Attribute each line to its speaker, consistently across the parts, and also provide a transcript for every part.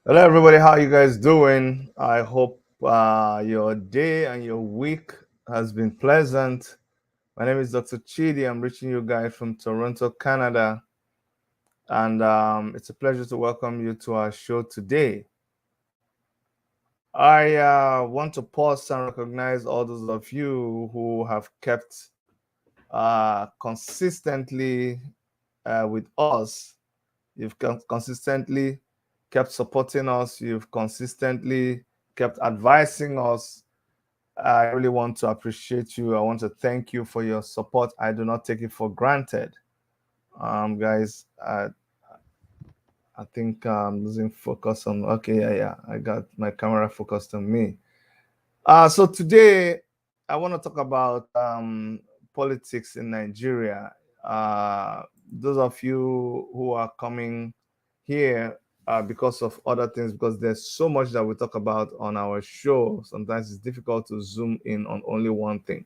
Speaker 1: Hello, everybody. How you guys doing? I hope your day and your week has been pleasant. My name is Dr. Chidi. I'm reaching you guys from Toronto, Canada, and it's a pleasure to welcome you to our show today. I want to pause and recognize all those of you who have kept consistently with us. You've consistently kept supporting us. You've consistently kept advising us. I really want to appreciate you. I want to thank you for your support. I do not take it for granted. Guys, I think I'm losing focus on. Okay, yeah. I got my camera focused on me. So today, I want to talk about politics in Nigeria. Those of you who are coming here because of other things, because there's so much that we talk about on our show. Sometimes it's difficult to zoom in on only one thing.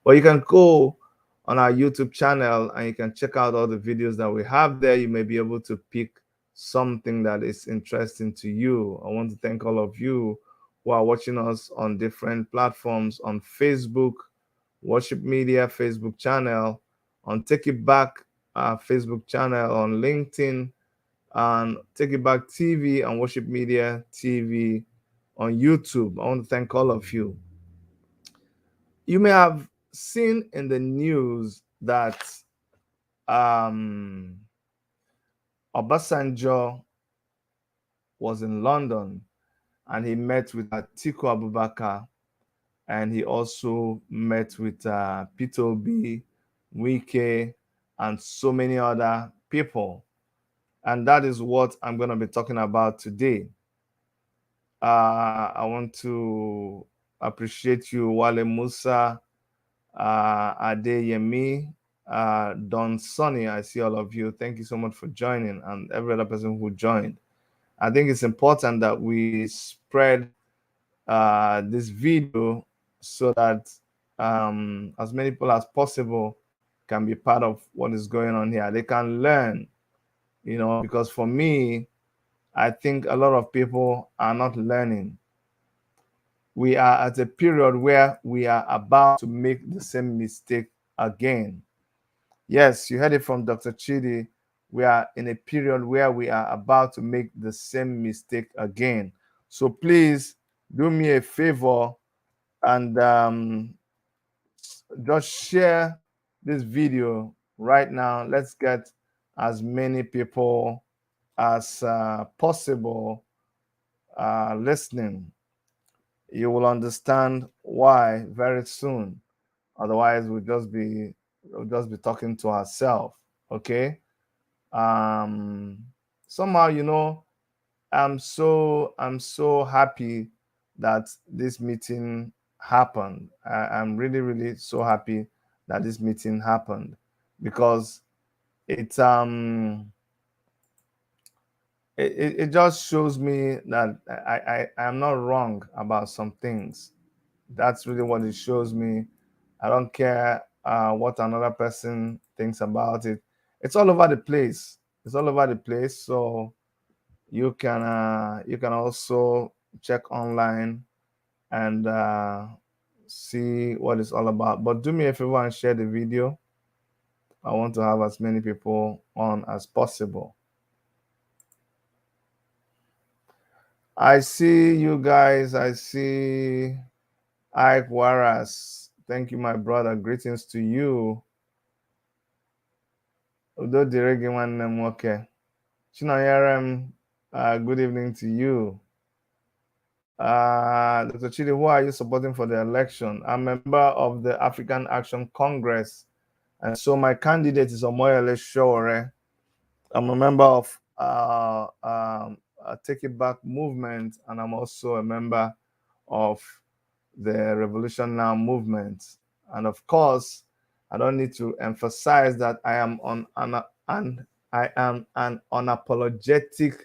Speaker 1: But you can go on our YouTube channel and you can check out all the videos that we have there. You may be able to pick something that is interesting to you. I want to thank all of you who are watching us on different platforms on Facebook, Worship Media Facebook channel, on Take It Back Facebook channel, on LinkedIn, and Take It Back TV and Worship Media TV on YouTube. I want to thank all of you. You may have seen in the news that um, Obasanjo was in London and he met with Atiku Abubakar, and he also met with Peter Obi, Wike, and so many other people. And that is what I'm going to be talking about today. I want to appreciate you, Wale Musa, Adeyemi, Don Sonny. I see all of you. Thank you so much for joining, and every other person who joined. I think it's important that we spread this video so that as many people as possible can be part of what is going on here. They can learn, because for me, I think a lot of people are not learning. We are at a period where we are about to make the same mistake again. Yes, you heard it from Dr. Chidi. We are in a period where we are about to make the same mistake again. So please do me a favor and just share this video right now. Let's get as many people as possible listening. You will understand why very soon. Otherwise, we'll just be talking to ourselves. Okay. um Somehow, I'm so happy that this meeting happened. I'm really, really so happy that this meeting happened, because it it just shows me that I am not wrong about some things. That's really what it shows me. I don't care what another person thinks about it. It's all over the place. It's all over the place. So you can also check online and see what it's all about. But do me a favor and share the video. I want to have as many people on as possible. I see you guys. I see Ike Waras. Thank you, my brother. Greetings to you. Udo dịrị gị nwanne m nwoke. Chinonyere m, good evening to you. Dr. Chidi, who are you supporting for the election? I'm a member of the African Action Congress, and so my candidate is Omoyele Sowore. I'm a member of Take It Back movement, and I'm also a member of the Revolution Now movement. And of course, I don't need to emphasize that I am an unapologetic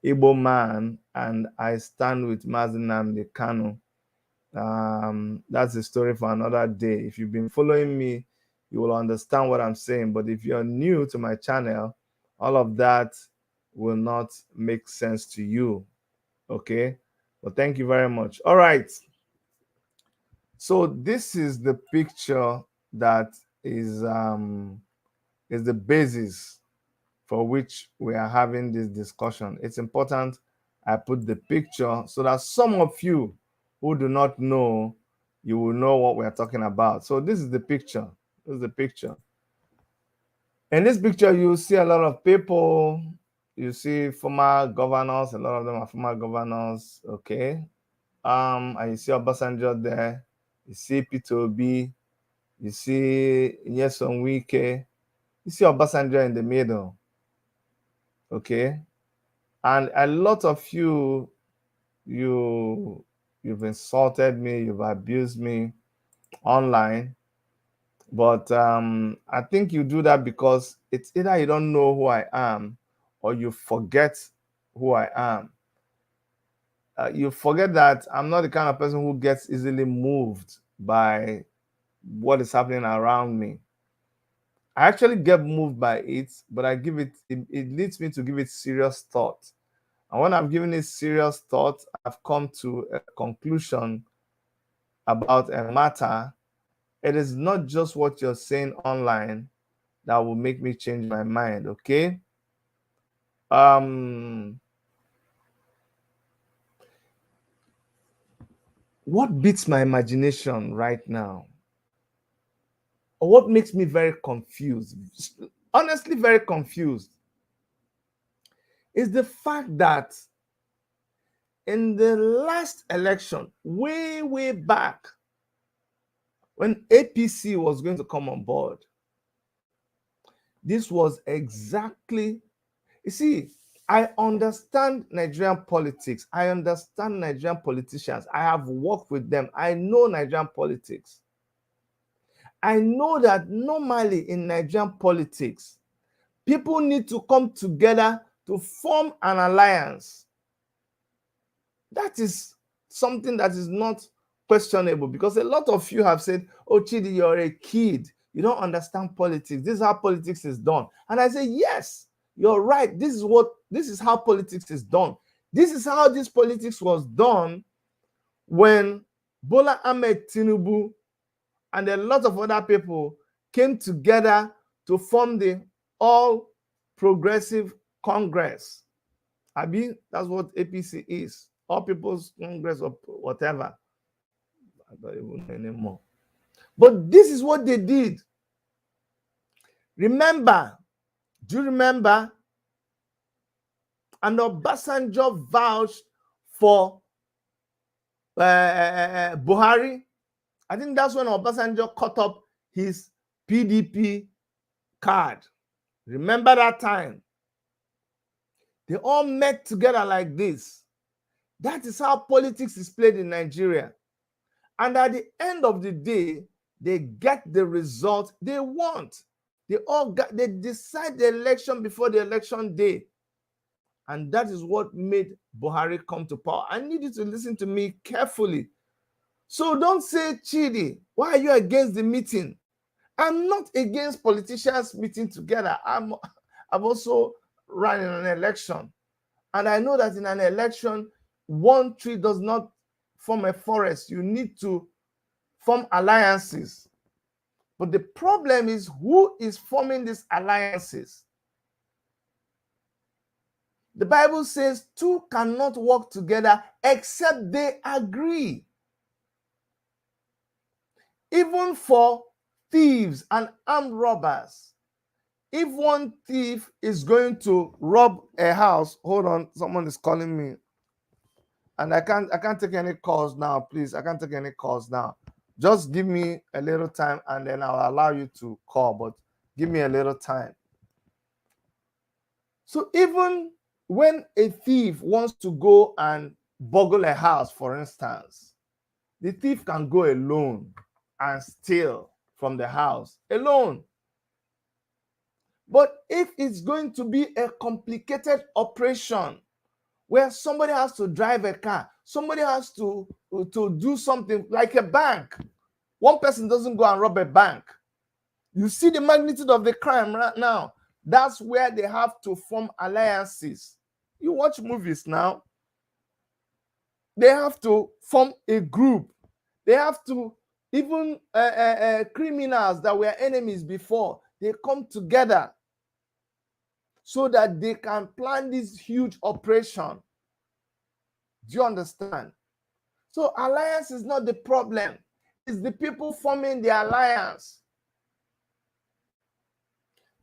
Speaker 1: Igbo man, and I stand with Mazi Nnamdi Kanu. That's a story for another day. If you've been following me, you will understand what I'm saying. But if you're new to my channel, all of that will not make sense to you. Okay. Well, thank you very much. All right. So this is the picture that is the basis for which we are having this discussion. It's important I put the picture so that some of you who do not know, you will know what we are talking about. So this is the picture. This is the picture. In this picture, you see a lot of people. You see former governors. A lot of them are former governors. Okay. And you see Obasanjo there. You see Peter Obi. You see Wike. You see Obasanjo in the middle. Okay. And a lot of you've insulted me, you've abused me online. But I think you do that because it's either you don't know who I am or you forget who I am. You forget that I'm not the kind of person who gets easily moved by what is happening around me. I actually get moved by it, but it leads me to give it serious thought. And when I've given it serious thought, I've come to a conclusion about a matter. It is not just what you're saying online that will make me change my mind, okay? What beats my imagination right now, or what makes me very confused, honestly very confused, is the fact that in the last election, way back, when APC was going to come on board, this was exactly, you see, I understand Nigerian politics. I understand Nigerian politicians. I have worked with them. I know Nigerian politics. I know that normally in Nigerian politics, people need to come together to form an alliance. That is something that is not questionable, because a lot of you have said, oh, Chidi, you're a kid. You don't understand politics. This is how politics is done. And I say, yes, you're right. This is how politics is done. This is how this politics was done when Bola Ahmed Tinubu and a lot of other people came together to form the All Progressive Congress. Abi, that's what APC is. All People's Congress or whatever. I don't even know anymore. But this is what they did. Remember, do you remember? And Obasanjo vouched for Buhari. I think that's when Obasanjo cut up his PDP card. Remember that time? They all met together like this. That is how politics is played in Nigeria. And at the end of the day, they get the result they want. They decide the election before the election day. And that is what made Buhari come to power. I need you to listen to me carefully. So don't say, Chidi, why are you against the meeting? I'm not against politicians meeting together. I've also run in an election. And I know that in an election, one tree does not form a forest. You need to form alliances. But the problem is, who is forming these alliances? The Bible says two cannot work together except they agree. Even for thieves and armed robbers, if one thief is going to rob a house, hold on, someone is calling me. And I can't take any calls now, please. I can't take any calls now. Just give me a little time and then I'll allow you to call, but give me a little time. So even when a thief wants to go and burgle a house, for instance, the thief can go alone and steal from the house alone. But if it's going to be a complicated operation where somebody has to drive a car, somebody has to do something like a bank, one person doesn't go and rob a bank. You see the magnitude of the crime right now. That's where they have to form alliances. You watch movies now. They have to form a group. They have to, even criminals that were enemies before, they come together so that they can plan this huge operation. Do you understand? So alliance is not the problem. It's the people forming the alliance.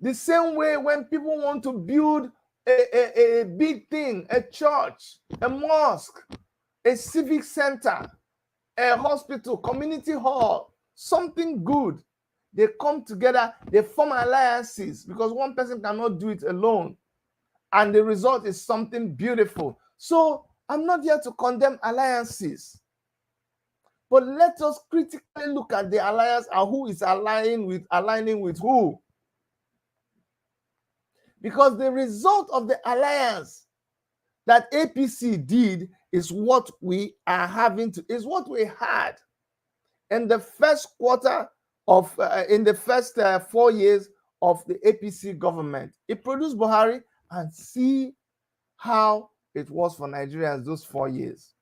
Speaker 1: The same way when people want to build a big thing, a church, a mosque, a civic center, a hospital, community hall, something good, they come together, they form alliances because one person cannot do it alone. And the result is something beautiful. So I'm not here to condemn alliances. But let us critically look at the alliance and who is aligning with who. Because the result of the alliance that APC did is what we are having to, is what we had in the first quarter of, in the first 4 years of the APC government. It produced Buhari, and see how it was for Nigerians those 4 years.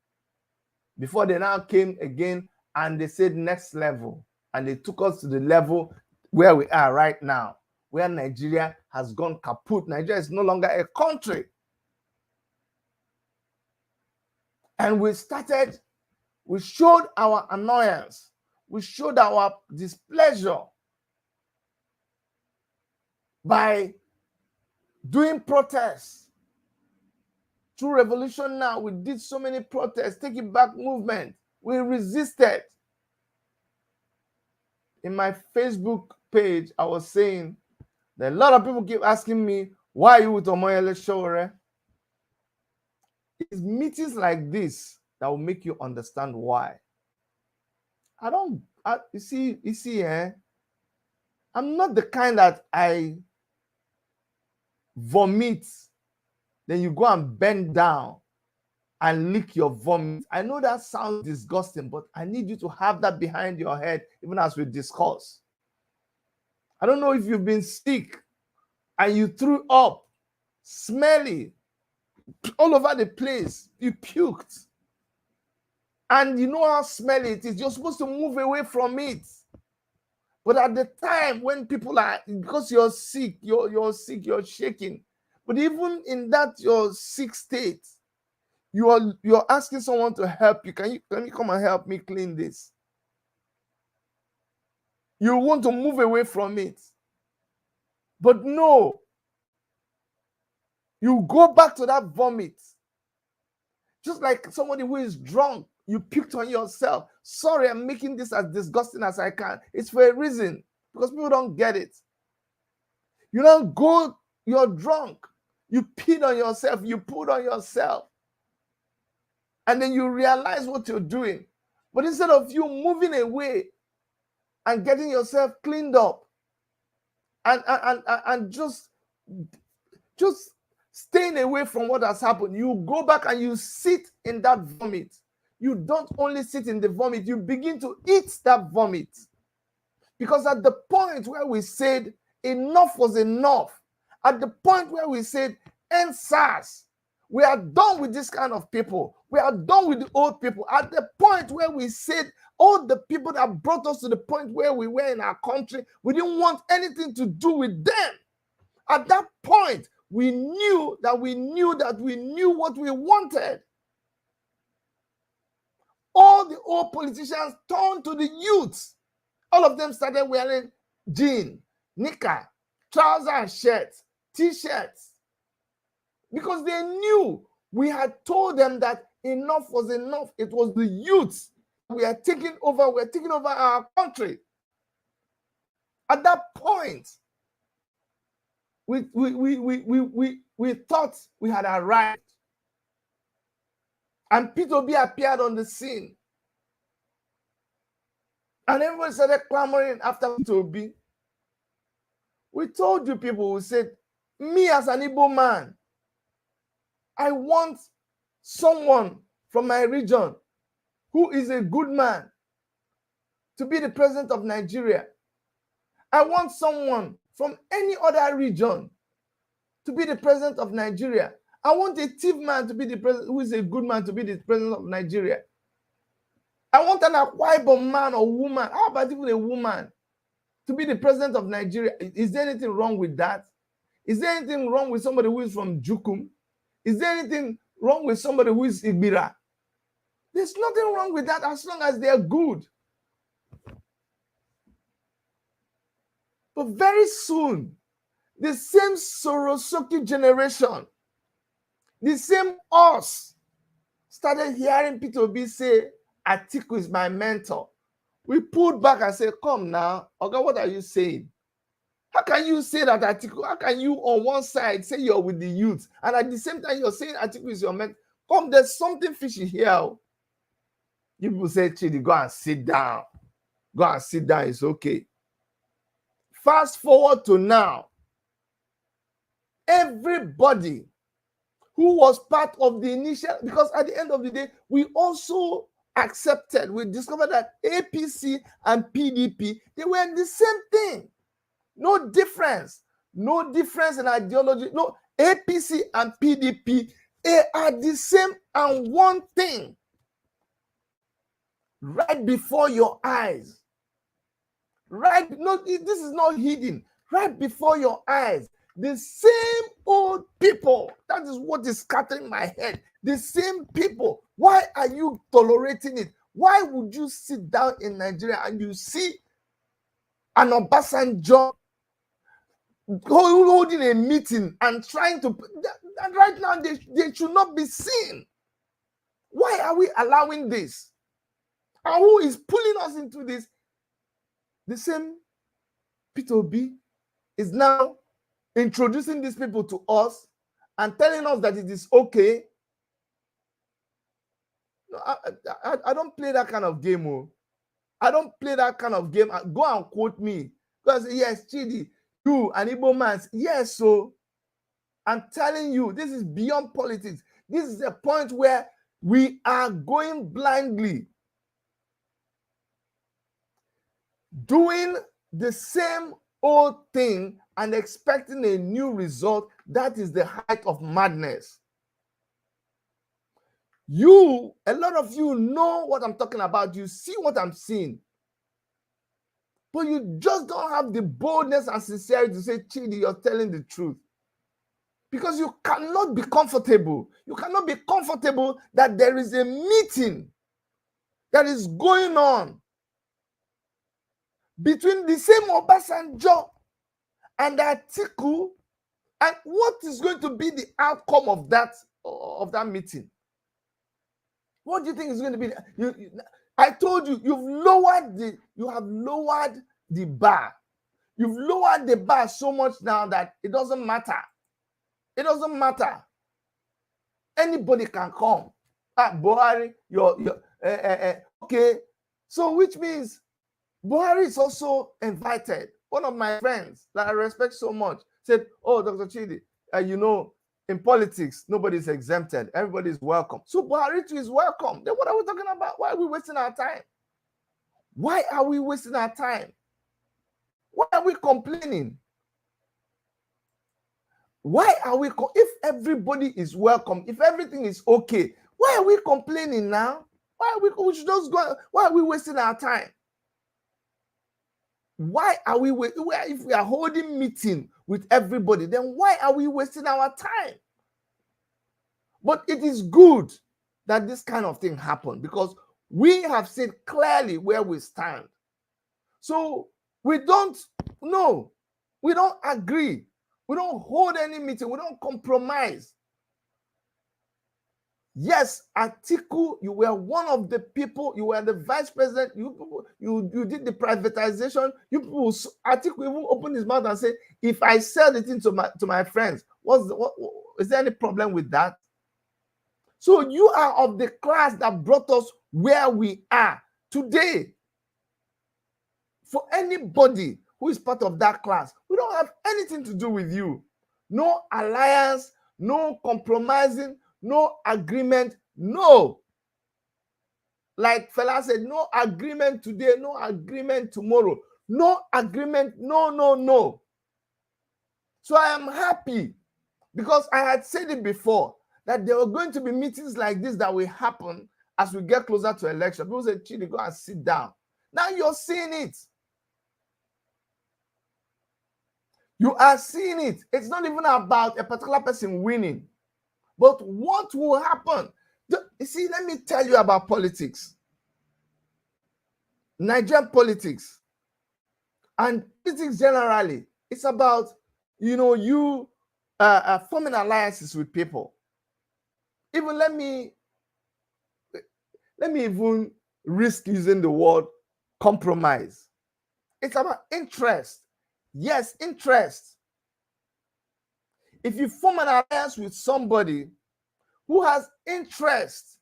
Speaker 1: Before they now came again and they said next level, and they took us to the level where we are right now, where Nigeria has gone kaput. Nigeria is no longer a country. And we showed our annoyance. We showed our displeasure by doing protests. Through Revolution Now, we did so many protests, Take It Back movement. We resisted. In my Facebook page, I was saying that a lot of people keep asking me, why are you with Omoyele Sowore? It's meetings like this that will make you understand why. You see, I'm not the kind that I vomit, then you go and bend down and lick your vomit. I know that sounds disgusting, but I need you to have that behind your head even as we discuss. I don't know if you've been sick and you threw up, smelly, all over the place, you puked. And you know how smelly it is. You're supposed to move away from it. But at the time when people are, because you're sick, you're sick, you're shaking. But even in that your sick state, you're asking someone to help you. Can you come and help me clean this? You want to move away from it. But no. You go back to that vomit. Just like somebody who is drunk, you puked on yourself. Sorry, I'm making this as disgusting as I can. It's for a reason, because people don't get it. You don't go, you're drunk. You peed on yourself, you pooed on yourself. And then you realize what you're doing. But instead of you moving away and getting yourself cleaned up and just staying away from what has happened, you go back and you sit in that vomit. You don't only sit in the vomit, you begin to eat that vomit. Because at the point where we said enough was enough, at the point where we said end SARS, we are done with this kind of people. We are done with the old people. At the point where we said all the people that brought us to the point where we were in our country, we didn't want anything to do with them. At that point, we knew what we wanted. All the old politicians turned to the youth. All of them started wearing jeans, knicker, trousers and shirts, t-shirts. Because they knew we had told them that enough was enough. It was the youth. We are taking over our country. At that point, we thought we had arrived. And Peter Obi appeared on the scene. And everyone started clamoring after Peter Obi. We told you people, we said, me as an Igbo man, I want someone from my region who is a good man to be the president of Nigeria. I want someone from any other region to be the president of Nigeria. I want a thief man to be the president, who is a good man to be the president of Nigeria. I want an Akwa Ibom man or woman, how about even a woman, to be the president of Nigeria. Is there anything wrong with that? Is there anything wrong with somebody who is from Jukum? Is there anything wrong with somebody who is Igbira? There's nothing wrong with that as long as they are good. But very soon, the same Sorosoki generation, the same us, started hearing Peter Obi say, Atiku is my mentor. We pulled back and said, come now, Oga, what are you saying? How can you say that Atiku? How can you on one side say you're with the youth and at the same time you're saying Atiku is your mentor? Come, there's something fishy here. You people say, Chidi, go and sit down. Go and sit down, it's okay. Fast forward to now. Everybody who was part of the initial, because at the end of the day, we also accepted, we discovered that APC and PDP, they were the same thing. No difference. No difference in ideology. No, APC and PDP, they are the same and one thing. Right before your eyes. Right, no, this is not hidden. Right before your eyes. The same old people. That is what is scattering my head. The same people. Why are you tolerating it? Why would you sit down in Nigeria and you see an Obasanjo holding a meeting and trying to... And right now, they should not be seen. Why are we allowing this? And who is pulling us into this? The same Peter Obi is now introducing these people to us and telling us that it is okay. No, I don't play that kind of game. Oh. I don't play that kind of game. Go and quote me. Because yes, Chidi, you and Igbo man, yes, so I'm telling you, this is beyond politics. This is a point where we are going blindly, doing the same old thing and expecting a new result. That is the height of madness. You, a lot of you know what I'm talking about. You see what I'm seeing. But you just don't have the boldness and sincerity to say, Chidi, you're telling the truth. Because you cannot be comfortable. You cannot be comfortable that there is a meeting that is going on between the same Obasanjo and Atiku, and what is going to be the outcome of that meeting? What do you think is going to be? I told you, you have lowered the bar. You've lowered the bar so much now that it doesn't matter. It doesn't matter. Anybody can come. Buhari, okay. So which means Buhari is also invited. One of my friends that I respect so much said, oh, Dr. Chidi, you know, in politics, nobody is exempted. Everybody is welcome. So Buhari too is welcome. Then what are we talking about? Why are we wasting our time? Why are we wasting our time? Why are we complaining? Why are we, if everybody is welcome, if everything is okay, why are we complaining now? We should just go, why are we wasting our time? Why are we, if we are holding meeting with everybody, then why are we wasting our time? But it is good that this kind of thing happened because we have said clearly where we stand. So we don't agree. We don't hold any meeting. We don't compromise. Yes, Atiku, you were one of the people. You were the vice president. You did the privatization. Atiku even opened his mouth and said, "If I sell it into my friends, is there any problem with that?" So you are of the class that brought us where we are today. For anybody who is part of that class, we don't have anything to do with you. No alliance, no compromising, no agreement, no. Like Fela said, no agreement today, no agreement tomorrow. No agreement, no. So I am happy Because I had said it before, that there were going to be meetings like this that will happen as we get closer to election. People say, Chidi, go and sit down. Now you're seeing it. You are seeing it. It's not even about a particular person winning, but what will happen. You see, let me tell you about politics. Nigerian politics and politics generally. It's about, you forming alliances with people. Even let me even risk using the word compromise. It's about interest. Yes, interest. If you form an alliance with somebody who has interest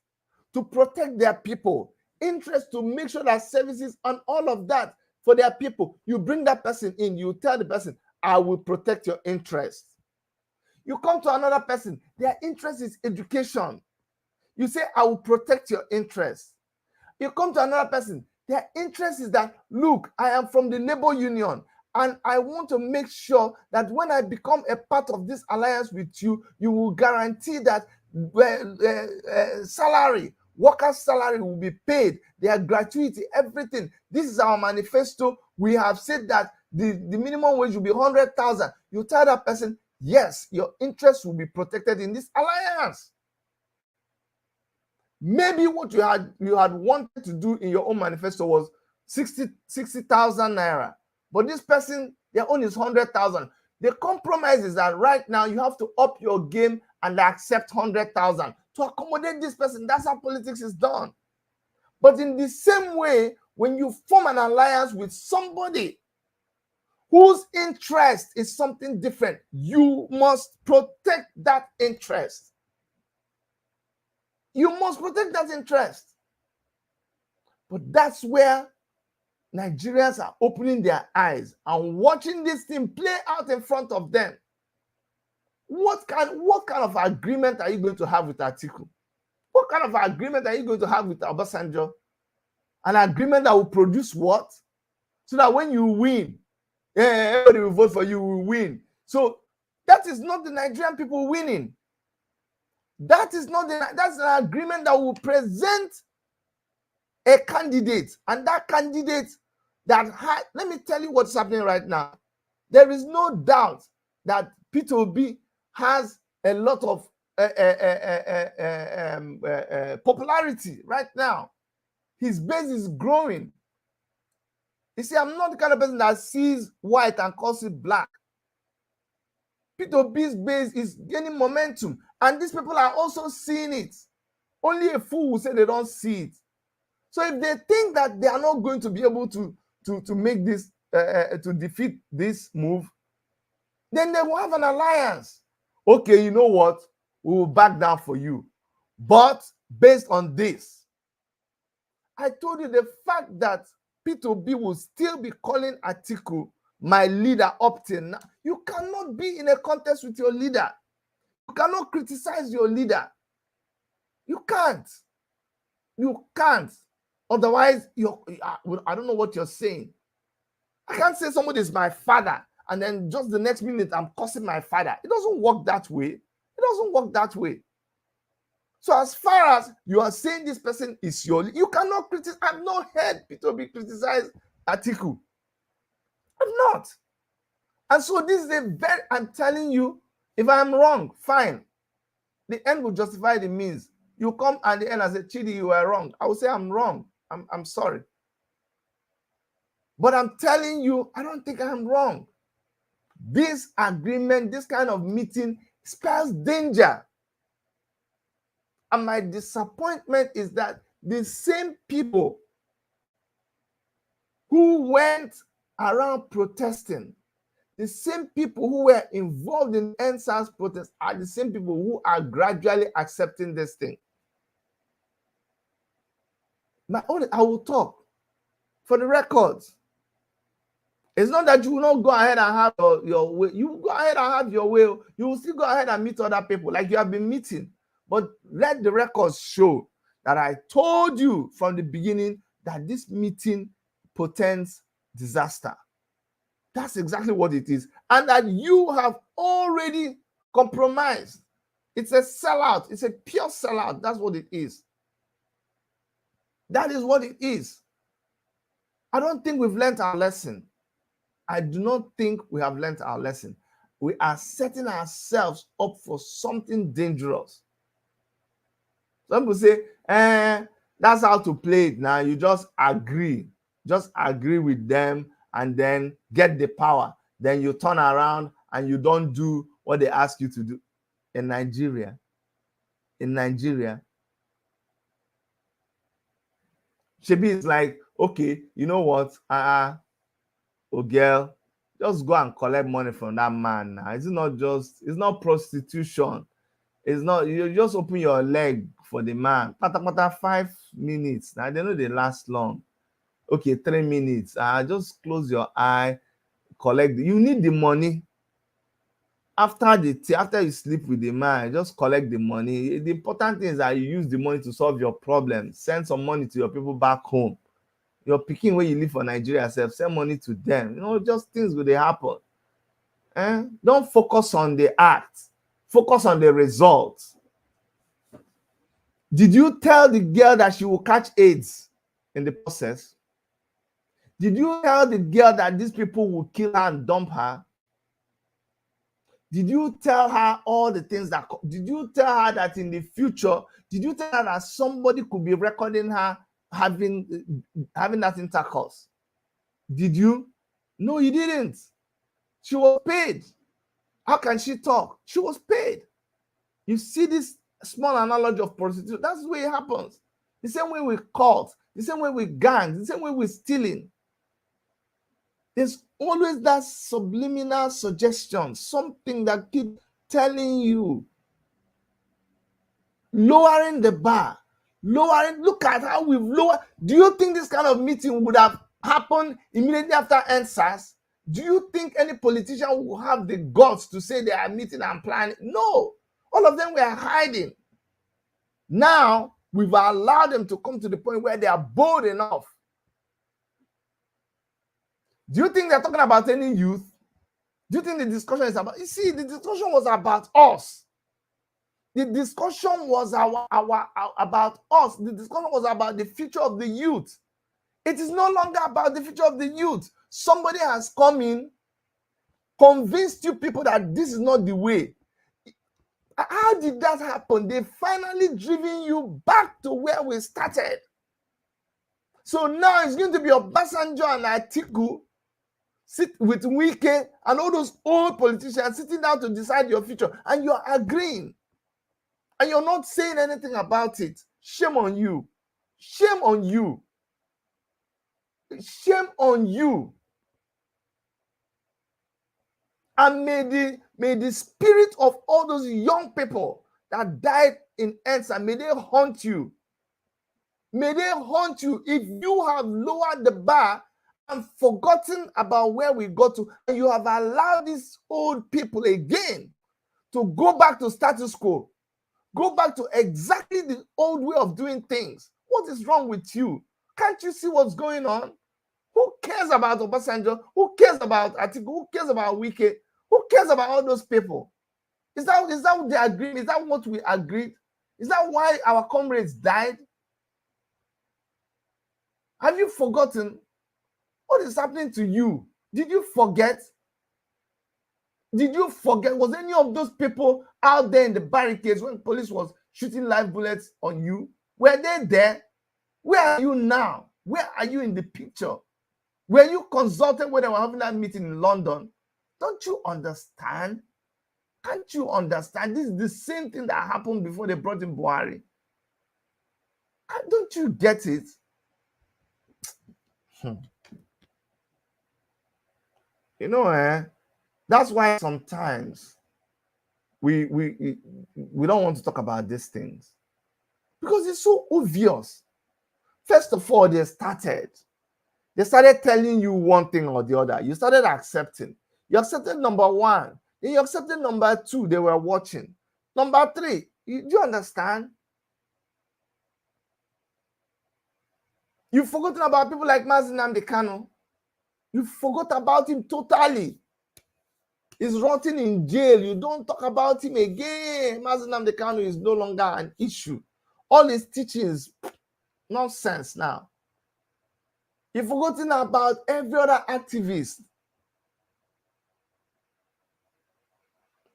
Speaker 1: to protect their people, interest to make sure that services and all of that for their people, you bring that person in, you tell the person, I will protect your interest. You come to another person, their interest is education. You say, I will protect your interest. You come to another person, their interest is that, look, I am from the labor union, and I want to make sure that when I become a part of this alliance with you, you will guarantee that workers' salary will be paid, their gratuity, everything. This is our manifesto. We have said that the minimum wage will be 100,000. You tell that person, yes, your interests will be protected in this alliance. Maybe what you had wanted to do in your own manifesto was 60,000 naira. But this person, their own is 100,000. The compromise is that right now you have to up your game and accept 100,000 to accommodate this person. That's how politics is done. But in the same way, when you form an alliance with somebody whose interest is something different, you must protect that interest. You must protect that interest. But that's where Nigerians are opening their eyes and watching this thing play out in front of them. What kind of agreement are you going to have with Atiku? What kind of agreement are you going to have with Obasanjo? An agreement that will produce what? So that when you win, everybody will vote for you, will win. So that is not the Nigerian people winning. That's an agreement that will present a candidate, and that candidate let me tell you what's happening right now. There is no doubt that Peter Obi has a lot of popularity right now. His base is growing. You see, I'm not the kind of person that sees white and calls it black. Peter Obi's base is gaining momentum, and these people are also seeing it. Only a fool will say they don't see it. So if they think that they are not going to be able to make this, to defeat this move, then they will have an alliance. Okay, you know what? We will back down for you. But based on this, I told you the fact that Peter Obi will still be calling Atiku my leader up till now. You cannot be in a contest with your leader. You cannot criticize your leader. You can't. You can't. Otherwise, I don't know what you're saying. I can't say somebody is my father and then just the next minute I'm cursing my father. It doesn't work that way. It doesn't work that way. So as far as you are saying this person is your, you cannot criticize. I've not heard Peter Obi criticize Atiku. I've not. And so this is I'm telling you, if I'm wrong, fine. The end will justify the means. You come at the end and say, Chidi, you are wrong. I will say I'm wrong. I'm sorry. But I'm telling you, I don't think I'm wrong. This agreement, this kind of meeting spells danger. And my disappointment is that the same people who went around protesting, the same people who were involved in NSAS protests are the same people who are gradually accepting this thing. I will talk for the records. It's not that you will not go ahead and have your way. You go ahead and have your way. You will still go ahead and meet other people like you have been meeting. But let the records show that I told you from the beginning that this meeting portends disaster. That's exactly what it is. And that you have already compromised. It's a sellout. It's a pure sellout. That's what it is. That is what it is. I don't think we've learned our lesson. I do not think we have learned our lesson. We are setting ourselves up for something dangerous. Some people say, that's how to play it now. You just agree. Just agree with them and then get the power. Then you turn around and you don't do what they ask you to do. In Nigeria, Shebi is like, okay, you know what? Oh girl, just go and collect money from that man now. It's not prostitution. It's not, you just open your leg for the man. Pata 5 minutes. Now they know they last long. Okay, 3 minutes. Just close your eye, collect. You need the money. After you sleep with the man, just collect the money. The important thing is that you use the money to solve your problem. Send some money to your people back home. Your pikin where you live for Nigeria, send money to them. You know, just things will happen. Don't focus on the act. Focus on the results. Did you tell the girl that she will catch AIDS in the process? Did you tell the girl that these people will kill her and dump her? Did you tell her all the things that... Did you tell her that in the future, did you tell her that somebody could be recording her having that intercourse? Did you? No, you didn't. She was paid. How can she talk? She was paid. You see this small analogy of prostitution. That's the way it happens. The same way with cults, the same way with gangs, the same way with stealing. There's always that subliminal suggestion, something that keeps telling you, lowering the bar, look at how we've lowered. Do you think this kind of meeting would have happened immediately after NSAS? Do you think any politician will have the guts to say they are meeting and planning? No. All of them were hiding. Now, we've allowed them to come to the point where they are bold enough. Do you think they're talking about any youth? Do you think the discussion is about... You see, the discussion was about us. The discussion was about us. The discussion was about the future of the youth. It is no longer about the future of the youth. Somebody has come in, convinced you people that this is not the way. How did that happen? They finally driven you back to where we started. So now it's going to be Obasanjo and Atiku sit with Wike and all those old politicians sitting down to decide your future, and you're agreeing. And you're not saying anything about it. Shame on you. Shame on you. Shame on you. And may the spirit of all those young people that died in Ensa, may they haunt you. May they haunt you if you have lowered the bar and forgotten about where we got to, and you have allowed these old people again to go back to status quo. Go back to exactly the old way of doing things. What is wrong with you? Can't you see what's going on? Who cares about Obasanjo? Who cares about Atiku? Who cares about Wike? Who cares about all those people? Is that what they agreed? Is that what we agreed? Is that why our comrades died? Have you forgotten? What is happening to you? Did you forget? Did you forget? Was any of those people out there in the barricades when police was shooting live bullets on you? Were they there? Where are you now? Where are you in the picture? Were you consulted when they were having that meeting in London? Don't you understand? Can't you understand? This is the same thing that happened before they brought in Buhari. Don't you get it? You know, that's why sometimes we don't want to talk about these things, because it's so obvious. First of all, they started telling you one thing or the other. You started accepting. You accepted number one. Then you accepted number two. They were watching. Number three. Do you understand? You've forgotten about people like Mazi Nnamdi Kanu. You forgot about him totally. He's rotting in jail. You don't talk about him again. Mazi Nnamdi Kanu is no longer an issue. All his teachings, nonsense now. You've forgotten about every other activist.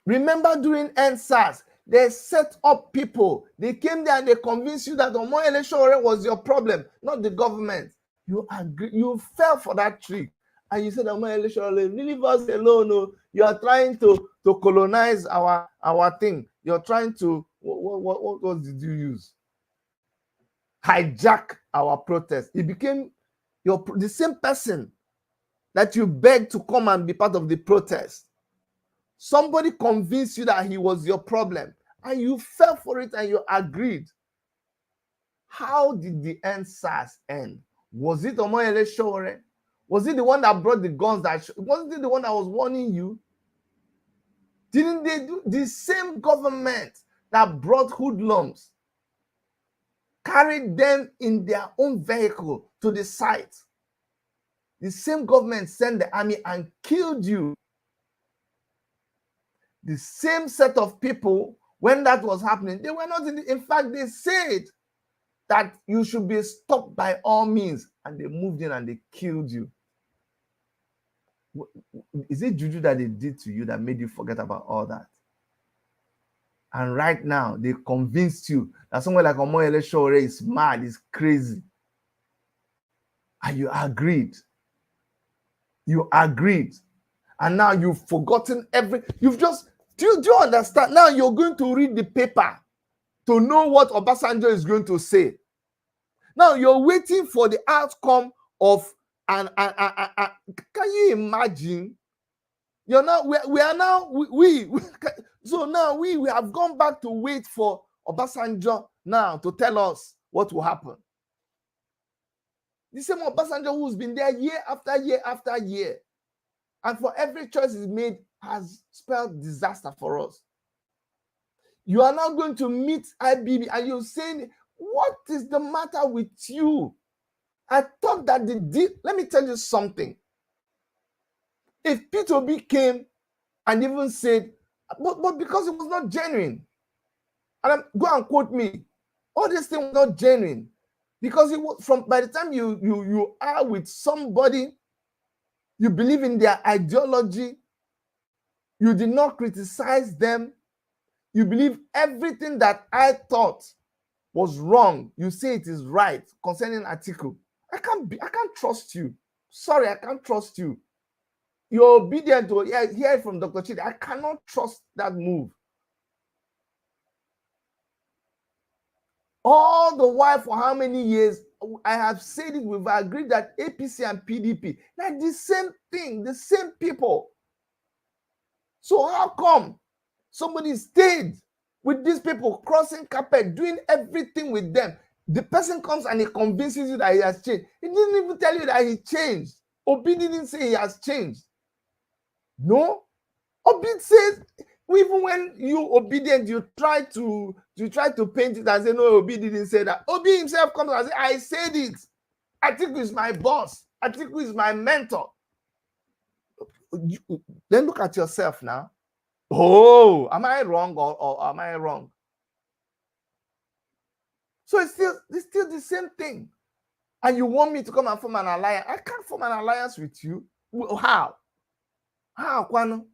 Speaker 1: Remember during NSAS, they set up people. They came there and they convinced you that Omoyele Sowore was your problem, not the government. You agree, you fell for that trick. And you said, Omoyele Sowore, leave us alone. No. You are trying to colonize our thing. You're trying to, what words did you use? Hijack our protest. It became the same person that you begged to come and be part of the protest. Somebody convinced you that he was your problem, and you fell for it and you agreed. How did the NSAS end? Was it Omoyele Sowore? Was it the one that brought the guns? Wasn't it the one that was warning you? Didn't they do the same government that brought hoodlums, carried them in their own vehicle to the site? The same government sent the army and killed you. The same set of people, when that was happening, they were not in fact, they said that you should be stopped by all means, and they moved in and they killed you. Is it juju that they did to you that made you forget about all that? And right now, they convinced you that someone like Omoyele Sowore is mad, is crazy. And you agreed. You agreed. And now you've forgotten you've just, do you understand? Now you're going to read the paper to know what Obasanjo is going to say. Now you're waiting for the outcome of can you imagine? You're now so now we have gone back to wait for Obasanjo now to tell us what will happen. The same Obasanjo who's been there year after year after year, and for every choice he's made has spelled disaster for us. You are now going to meet IBB and you're saying, what is the matter with you? I thought that let me tell you something. If Peter Obi came and even said, but because it was not genuine, and go and quote me, all this thing was not genuine, because it was by the time you are with somebody, you believe in their ideology, you did not criticize them, you believe everything that I thought was wrong, you say it is right concerning Atiku. I can't trust you. Sorry, I can't trust you. You're obedient to hear it from Dr. Chidi. I cannot trust that move. All the while, for how many years, I have said it, we've agreed that APC and PDP, they're the same thing, the same people. So how come somebody stayed with these people, crossing carpet, doing everything with them? The person comes and he convinces you that he has changed. He didn't even tell you that he changed. Obi didn't say he has changed. No. Obi says, even when you obedient, you try to paint it and say, no, Obi didn't say that. Obi himself comes and says, I said it. Atiku is my boss. Atiku is my mentor. Then look at yourself now. Oh, am I wrong or am I wrong? So it's still the same thing. And you want me to come and form an alliance? I can't form an alliance with you. How? How, Kwano?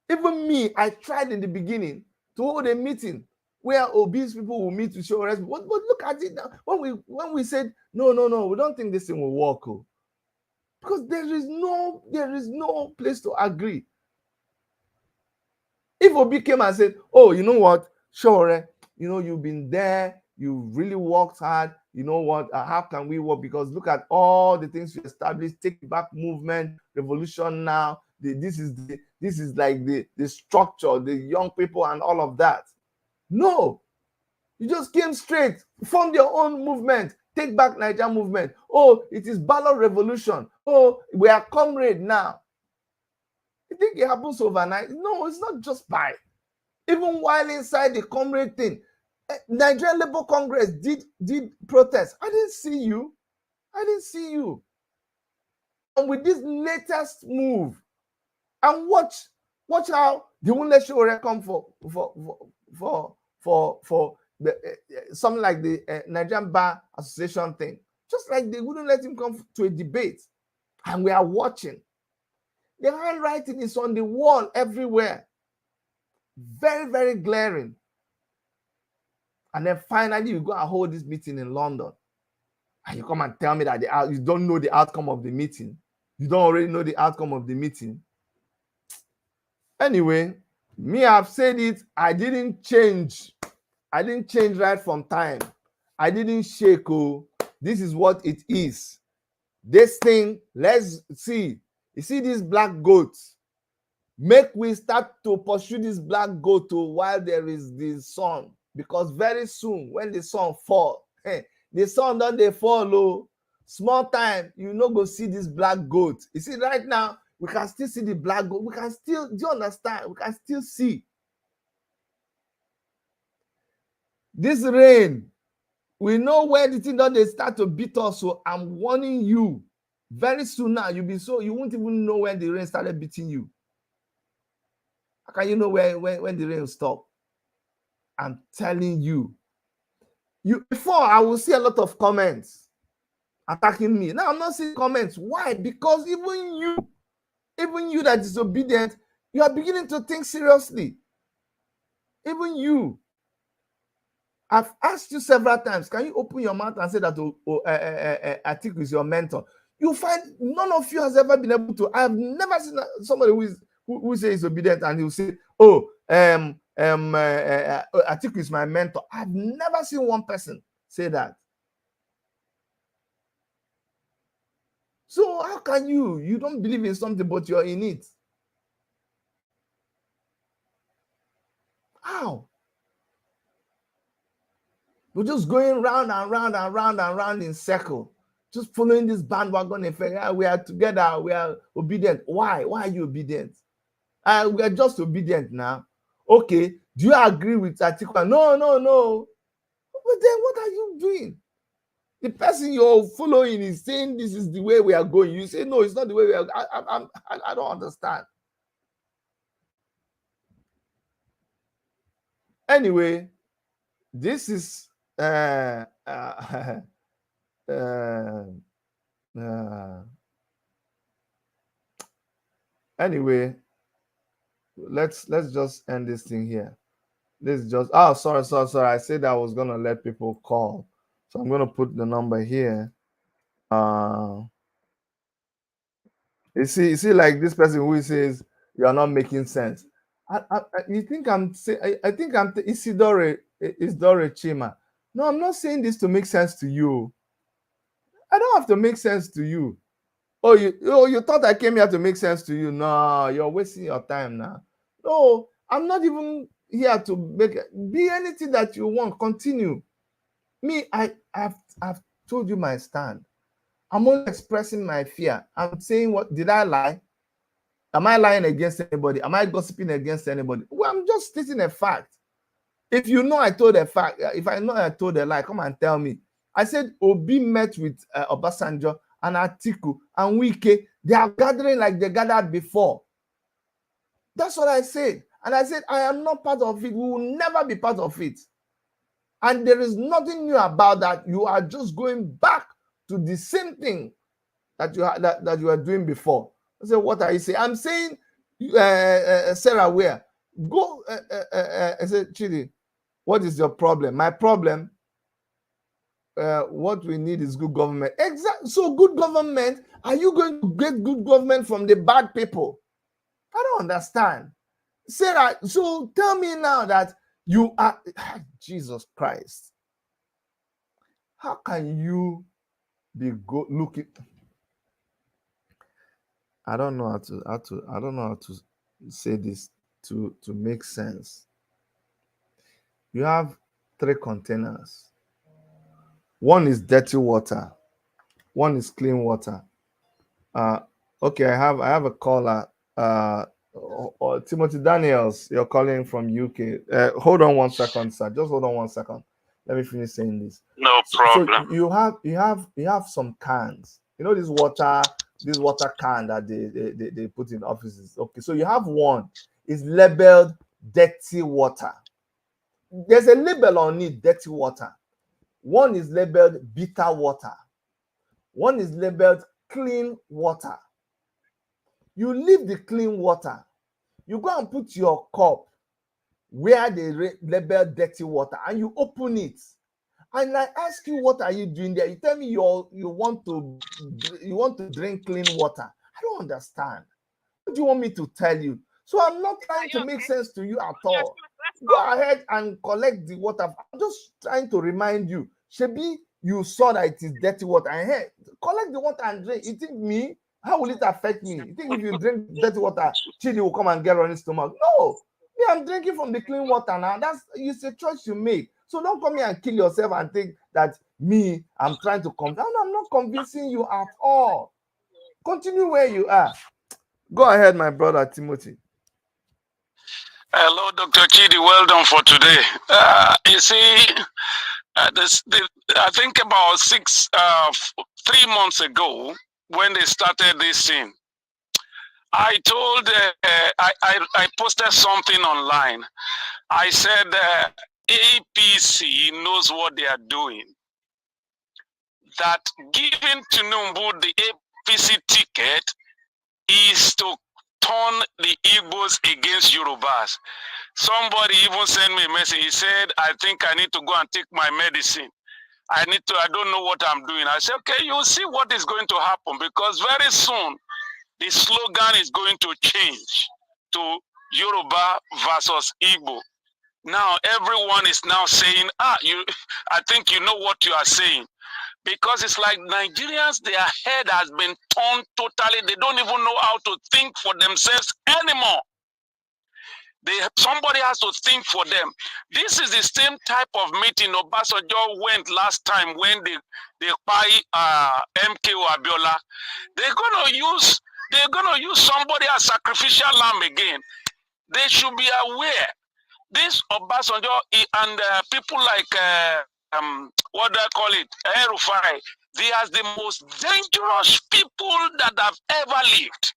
Speaker 1: Even me, I tried in the beginning to hold a meeting where obese people will meet to show us. But look at it now. When we said, no, we don't think this thing will work. Because there is no place to agree. If Obi came and said, oh, you know what, Sowore, you've been there, you really worked hard, you know what, how can we work? Because look at all the things you established, take back movement, revolution now, this is like the structure, the young people and all of that. No, you just came straight, formed your own movement, take back Nigeria movement. Oh, it is ballot revolution. Oh, we are comrade now. You think it happens overnight? No, it's not just by. Even while inside the comrade thing, Nigerian Labour Congress did protest. I didn't see you. And with this latest move, and watch Watch how they won't let Sowore come for the something like the Nigerian Bar Association thing. Just like they wouldn't let him come to a debate, and we are watching. The handwriting is on the wall everywhere, very, very glaring. And then finally, you go and hold this meeting in London, and you come and tell me that you don't know the outcome of the meeting. You don't already know the outcome of the meeting. Anyway, me, I've said it. I didn't change. I didn't change right from time. I didn't shake. Oh, this is what it is. This thing, let's see. You see these black goats? Make we start to pursue this black goat while there is the sun. Because very soon, when the sun fall, the sun don't they follow. Small time, you no go see this black goat. You see, right now, we can still see the black goat. We can still, do you understand? We can still see. This rain, we know where the thing don't they start to beat us. So I'm warning you. Very soon now, you won't even know when the rain started beating you. How can you know when the rain will stop? I'm telling you. Before I will see a lot of comments attacking me. Now I'm not seeing comments. Why? Because even you that is disobedient, you are beginning to think seriously. Even you. I've asked you several times, can you open your mouth and say that Atiku is your mentor? You find none of you has ever been able to. I have never seen somebody who says obedient and he will say, oh, Atiku is my mentor. I've never seen one person say that. So how can you don't believe in something but you're in it? How? We're just going round and round and round and round in circle, just following this bandwagon effect. We are together, we are obedient. Why are you obedient? We are just obedient now. Okay, do you agree with Atiku? No. But then what are you doing? The person you're following is saying this is the way we are going. You say, no, it's not the way we are going. I don't understand. Anyway, this is anyway, let's just end this thing here. This is just sorry. I said I was gonna let people call, so I'm gonna put the number here. You see, like this person who says you are not making sense. You think I'm saying? I think I'm Isidore Chima. No, I'm not saying this to make sense to you. I don't have to make sense to you. Oh, you thought I came here to make sense to you? No, you're wasting your time now. No, I'm not even here to be anything that you want. Continue. Me, I've told you my stand. I'm only expressing my fear. I'm saying, what did I lie? Am I lying against anybody? Am I gossiping against anybody? Well, I'm just stating a fact. If you know I told a fact, if I know I told a lie, come and tell me. I said Obi met with Obasanjo and Atiku and Wike. They are gathering like they gathered before. That's what I said. And I said, I am not part of it. We will never be part of it. And there is nothing new about that. You are just going back to the same thing that you are doing before. I said, what are you saying? I'm saying, Sarah, where? Go, I said, Chidi, what is your problem? My problem, what we need is good government. Exactly. So good government, are you going to get good government from the bad people? I don't understand. Sarah, so tell me now that you are, Jesus Christ. How can you be looking? I don't know how to say this to make sense. You have 3 containers. One is dirty water. One is clean water. Okay, I have a caller. Timothy Daniels, you're calling from UK. Hold on 1 second, sir. Just hold on 1 second. Let me finish saying this.
Speaker 2: No problem.
Speaker 1: So you have some cans. You know this water can that they put in offices. Okay, so you have one. is labeled dirty water. There's a label on it, dirty water. One is labeled bitter water. One is labeled clean water. You leave the clean water. You go and put your cup where they label dirty water and you open it. And I ask you, what are you doing there? You tell me you want to drink clean water. I don't understand. What do you want me to tell you? So I'm not trying to make sense to you at all. Go ahead and collect the water. I'm just trying to remind you. Shebi, you saw that it is dirty water. And hey, collect the water and drink. You think me? How will it affect me? You think if you drink dirty water, Chidi will come and get on his stomach? No. Me, I'm drinking from the clean water now. It's a choice you make. So don't come here and kill yourself and think that me, I'm trying to convince. No, I'm not convincing you at all. Continue where you are. Go ahead, my brother Timothy.
Speaker 2: Hello, Dr. Chidi. Well done for today. You see, I think about 3 months ago, when they started this thing, I told, I posted something online. I said, APC knows what they are doing. That giving Tinubu the APC ticket is to turn the Igbos against Yorubas. Somebody even sent me a message. He said, I think I need to go and take my medicine. I don't know what I'm doing. I said, okay, you'll see what is going to happen, because very soon the slogan is going to change to Yoruba versus Igbo. Now everyone is now saying, I think you know what you are saying. Because it's like Nigerians, their head has been turned totally. They don't even know how to think for themselves anymore. Somebody has to think for them. This is the same type of meeting Obasanjo went last time when they buy MKO Abiola. They're gonna use somebody as sacrificial lamb again. They should be aware. This Obasanjo and people like what do I call it? El-Rufai, they are the most dangerous people that have ever lived.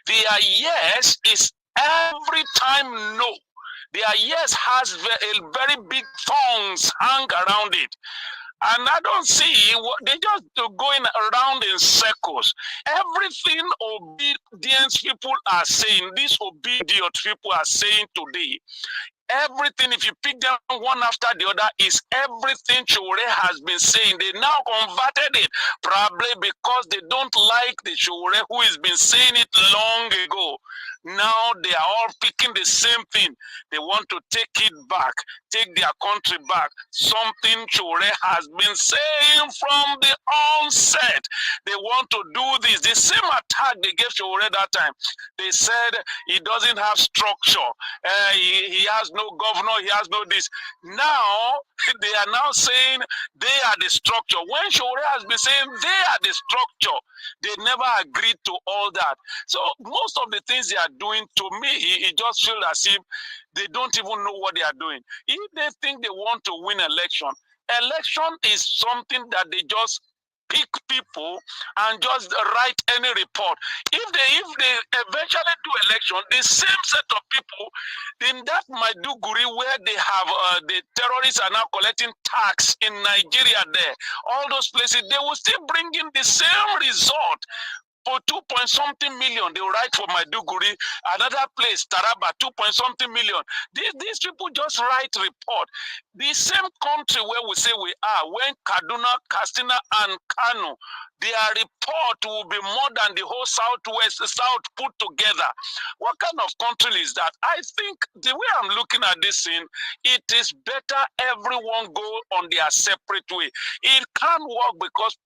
Speaker 2: Their yes is every time no. Their yes has a very big thorns hang around it. And I don't see what they just going around in circles. Everything obedience people are saying, these obedient people are saying today, everything, if you pick them one after the other, is everything Sowore has been saying. They now converted it, probably because they don't like the Sowore who has been saying it long ago. Now they are all picking the same thing. They want to take it back, take their country back. Something Sowore has been saying from the onset. They want to do this. The same attack they gave Sowore that time. They said he doesn't have structure. He has no governor. He has no this. Now they are now saying they are the structure. When Sowore has been saying they are the structure, they never agreed to all that. So most of the things they are doing, to me, it just feels as if they don't even know what they are doing. If they think they want to win election is something that they just pick people and just write any report. If they eventually do election, the same set of people in that Maiduguri where they have the terrorists are now collecting tax in Nigeria there, all those places, they will still bring in the same result. For 2-point-something million, they will write for Maiduguri. Another place, Taraba, 2-point-something million. These people just write report. The same country where we say we are, when Kaduna, Katsina, and Kano, their report will be more than the whole South put together. What kind of country is that? I think the way I'm looking at this thing, it is better everyone go on their separate way. It can't work because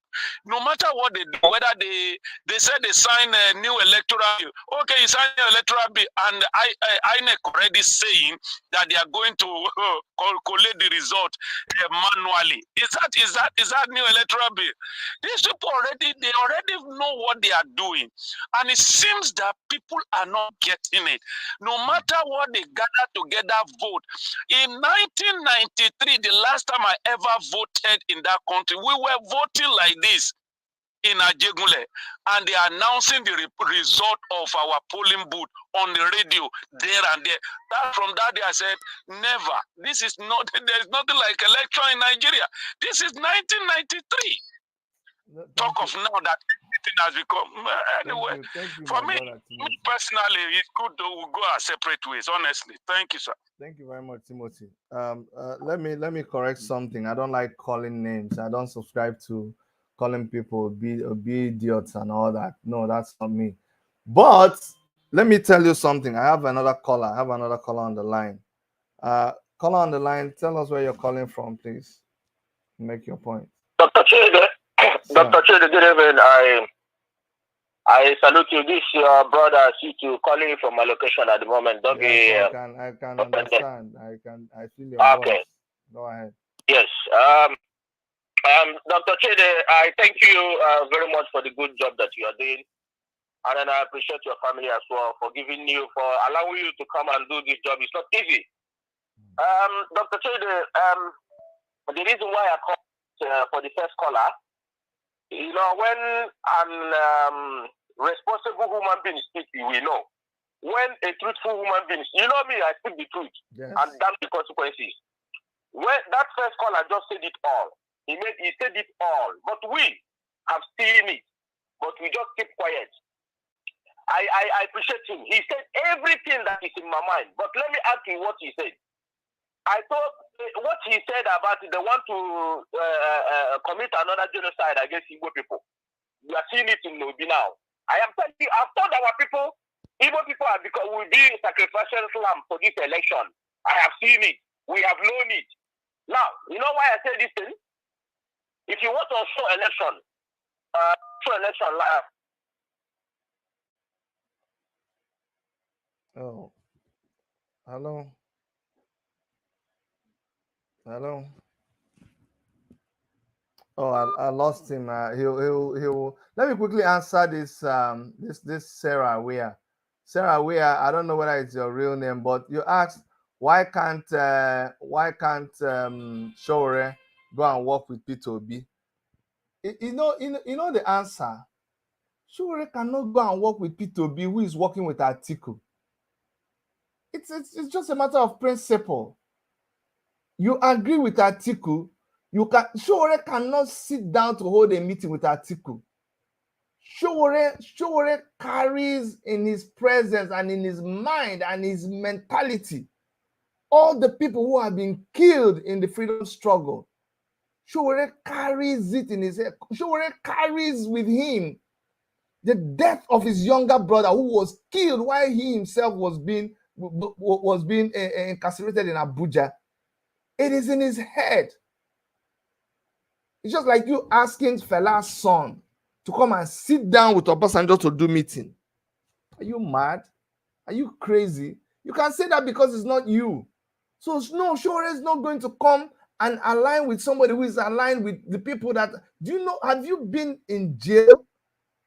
Speaker 2: no matter what they do, whether they said they sign a new electoral bill, okay, you sign an electoral bill, and INEC already saying that they are going to collate the result manually. Is that new electoral bill? These people already know what they are doing, and it seems that people are not getting it. No matter what they gather together, vote. In 1993, the last time I ever voted in that country, we were voting like this. in Ajegunle, and they are announcing the result of our polling booth on the radio there and there. From that day I said, never. This is not, there's nothing like election in Nigeria. This is 1993.
Speaker 1: No,
Speaker 2: Talk of now that everything has become anyway.
Speaker 1: Thank you,
Speaker 2: for
Speaker 1: my
Speaker 2: me,
Speaker 1: brother,
Speaker 2: me personally, it's good to go our separate ways. Honestly, thank you, sir.
Speaker 1: Thank you very much, Timothy. Let me correct something. I don't like calling names. I don't subscribe to calling people be idiots and all that. No, that's not me. But let me tell you something. I have another caller. I have another caller on the line. Caller on the line. Tell us where you're calling from, please. Make your point.
Speaker 3: Dr. Chide, Dr. Chide, good evening. I salute you. This your brother Atiku calling from my location at the moment.
Speaker 1: Yes, I can understand. I feel your voice. Go ahead.
Speaker 3: Yes. Dr. Chide, I thank you very much for the good job that you are doing. And then I appreciate your family as well for allowing you to come and do this job. It's not easy. Dr. Chide, the reason why I called for the first caller, when an responsible human being speaks, we know. When a truthful human being, you know me, I speak the truth,
Speaker 1: yes,
Speaker 3: and damn the consequences. When that first caller just said it all, he said it all, but we have seen it, but we just keep quiet. I appreciate him. He said everything that is in my mind, but let me ask you what he said. I thought what he said about they want to commit another genocide against Igbo people. We are seeing it in Nobi now. I am telling you, I've told our people, Igbo people will be sacrificial lamb for this election. I have seen it. We have known it. Now, you know why I say this thing? If you want to show election,
Speaker 1: Oh, hello. Hello. Oh, I lost him. He'll. Let me quickly answer this. This Sarah Weir. Sarah Weir. I don't know whether it's your real name, but you asked why can't Sowore go and work with P2B? You know the answer. Sowore cannot go and work with P2B, who is working with Atiku. It's just a matter of principle. You agree with Atiku, Sowore cannot sit down to hold a meeting with Atiku. Sowore carries in his presence and in his mind and his mentality all the people who have been killed in the freedom struggle. Sowore carries it in his head. Sowore carries with him the death of his younger brother who was killed while he himself was being incarcerated in Abuja. It is in his head. It's just like you asking Fela's son to come and sit down with Obasanjo to do meeting. Are you mad? Are you crazy? You can say that because it's not you. So no, Sowore is not going to come and align with somebody who is aligned with the people that, do you know, have you been in jail?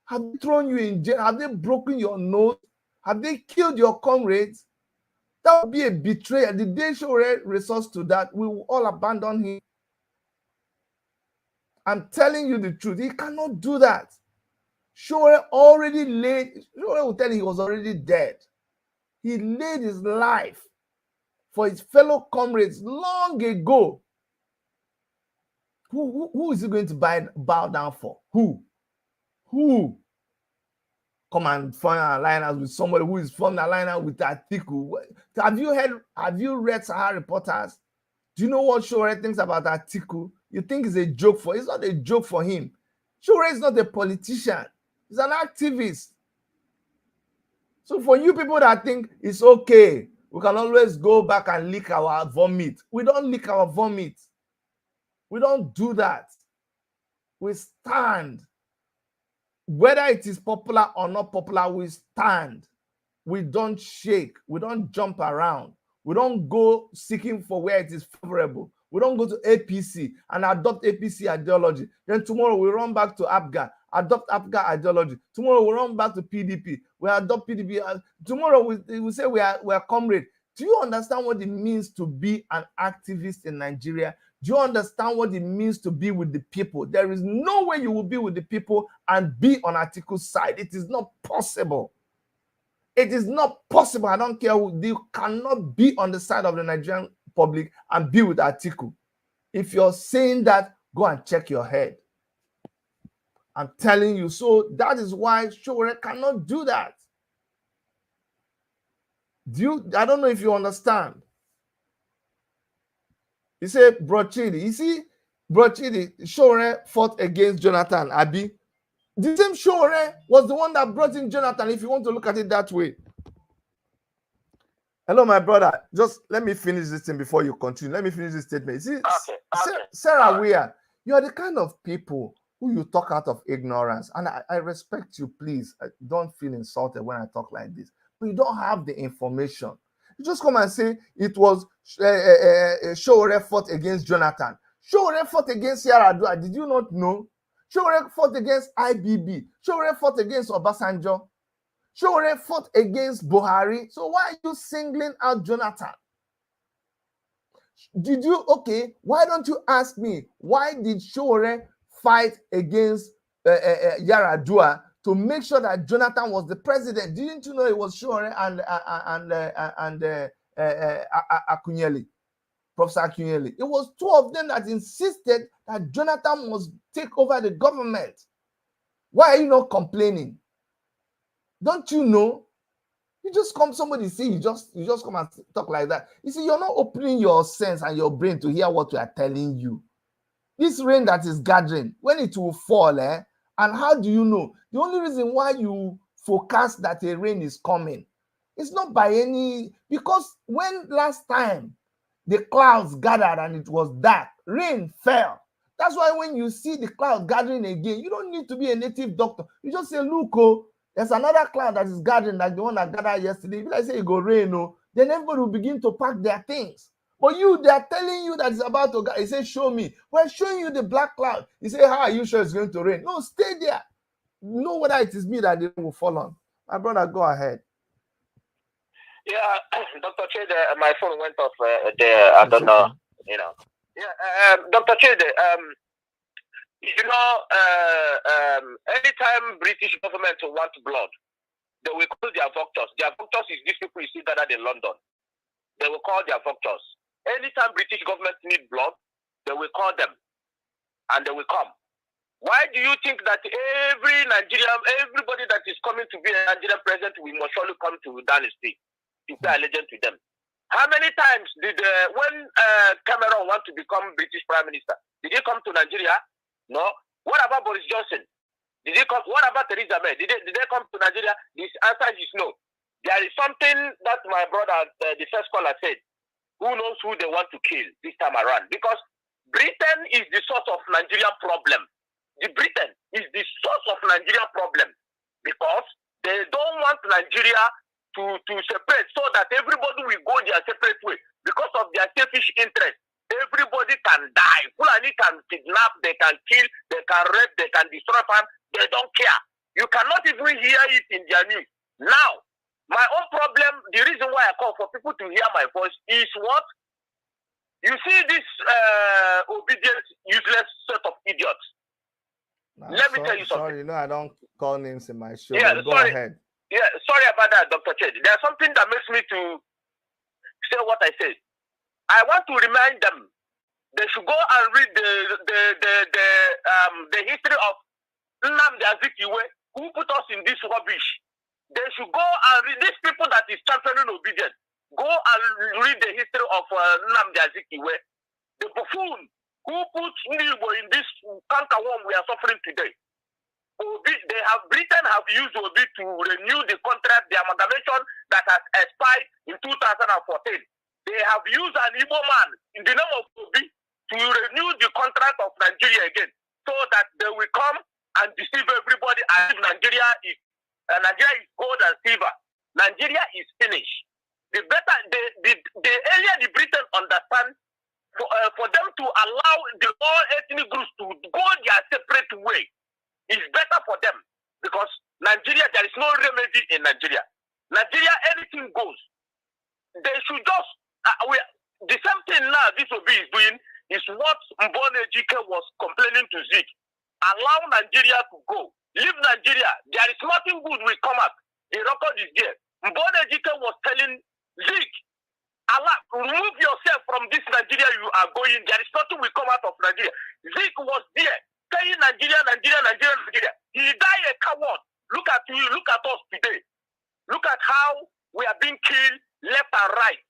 Speaker 1: Have they thrown you in jail? Have they broken your nose? Have they killed your comrades? That would be a betrayal. The day Sowore resorts to that, we will all abandon him. I'm telling you the truth. He cannot do that. Sowore will tell you he was already dead. He laid his life for his fellow comrades long ago. Who is he going to bow down for? Who? Come and form an alliance with somebody who is forming an alliance with Atiku. Have you read Sahara Reporters? Do you know what Sowore thinks about Atiku? You think it's a joke it's not a joke for him. Sowore is not a politician. He's an activist. So for you people that think it's okay, we can always go back and lick our vomit. We don't lick our vomit. We don't do that. We stand. Whether it is popular or not popular, we stand. We don't shake. We don't jump around. We don't go seeking for where it is favorable. We don't go to APC and adopt APC ideology. Then tomorrow we run back to APGA, adopt APGA ideology. Tomorrow we run back to PDP. We adopt PDP. Tomorrow we say we are comrade. Do you understand what it means to be an activist in Nigeria? Do you understand what it means to be with the people? There is no way you will be with the people and be on Atiku's side. It is not possible. It is not possible. I don't care who. You cannot be on the side of the Nigerian public and be with Atiku. If you're saying that, go and check your head. I'm telling you. So that is why Sowore cannot do that. I don't know if you understand. You say, Bro Chidi. You see, Bro Chidi, Sowore fought against Jonathan Abi. The same Sowore was the one that brought in Jonathan, if you want to look at it that way. Hello, my brother. Just let me finish this thing before you continue. Let me finish this statement. See, Sarah Weir, you are the kind of people who you talk out of ignorance. And I respect you, please. Don't feel insulted when I talk like this. But you don't have the information. You just come and say it was Sowore fought against Jonathan. Sowore fought against Yaradua. Did you not know? Sowore fought against IBB. Sowore fought against Obasanjo. Sowore fought against Buhari. So why are you singling out Jonathan? Why don't you ask me, why did Sowore fight against Yaradua to make sure that Jonathan was the president? Didn't you know it was Sowore and Akunyele, Professor Akunyele? It was two of them that insisted that Jonathan must take over the government. Why are you not complaining? Don't you know? You just come, somebody see, you just come and talk like that. You see, you're not opening your sense and your brain to hear what we are telling you. This rain that is gathering, when it will fall, and how do you know? The only reason why you forecast that a rain is coming, it's not by any, because when last time the clouds gathered and it was dark, rain fell. That's why when you see the cloud gathering again, you don't need to be a native doctor. You just say, look, there's another cloud that is gathering like the one that gathered yesterday. If I say it go rain, then everybody will begin to pack their things. But they are telling you that it's about to gather. He says, show me. We're showing you the black cloud. He said, how are you sure it's going to rain? No, stay there. You know whether it is me that they will fall on. My brother, go ahead.
Speaker 3: Yeah, Dr. Chede, my phone went off there. I don't know, you know. Yeah, Dr. Chede, anytime British government want blood, they will call their doctors. Their doctors is these people you see gathered in London. They will call their doctors. Anytime British government need blood, they will call them and they will come. Why do you think that every Nigerian, everybody that is coming to be a Nigerian president, we must surely come to Dynasty to pay allegiance to them? How many times did, when Cameron want to become British Prime Minister, did he come to Nigeria? No. What about Boris Johnson? Did he come? What about Theresa May? Did they come to Nigeria? This answer is no. There is something that my brother, the first caller, said. Who knows who they want to kill this time around? Because Britain is the source of Nigerian problem. The Britain is the source of Nigerian problem because they don't want Nigeria to separate so that everybody will go their separate way because of their selfish interest. Everybody can die. Fulani can kidnap, they can kill, they can rape, they can destroy farm. They don't care. You cannot even hear it in their news. Now, my own problem, the reason why I call for people to hear my voice is what? You see this obedient, useless set of idiots. Let me tell you something.
Speaker 1: Sorry, no, I don't call names in my show.
Speaker 3: Yeah,
Speaker 1: go ahead.
Speaker 3: Yeah, sorry about that, Dr. Chedi. There's something that makes me to say what I said. I want to remind them they should go and read the history of Nnamdi Azikiwe, who put us in this rubbish. They should go and read these people that is championing obedience. Go and read the history of Nnamdi Azikiwe, the buffoon who put Nibo in this canker worm we are suffering today. Britain have used Obi to renew the contract, the amalgamation that has expired in 2014. They have used an Igbo man in the name of Obi to renew the contract of Nigeria again, so that they will come and deceive everybody as if Nigeria is gold and silver. Nigeria is finished. The earlier the Britain understand for them to allow the all ethnic groups to go their separate way is better for them, because Nigeria, there is no remedy in Nigeria. Nigeria, anything goes. They should just the same thing now this Obi is doing is what Ejike was complaining to Zik, allow Nigeria to go. Leave Nigeria. There is nothing good will come out. The record is there. Mbone Ejike was telling Zik, Allah, remove yourself from this Nigeria you are going. There is nothing will come out of Nigeria. Zik was there saying Nigeria, Nigeria, Nigeria, Nigeria. He died a coward. Look at you, look at us today. Look at how we are being killed left and right.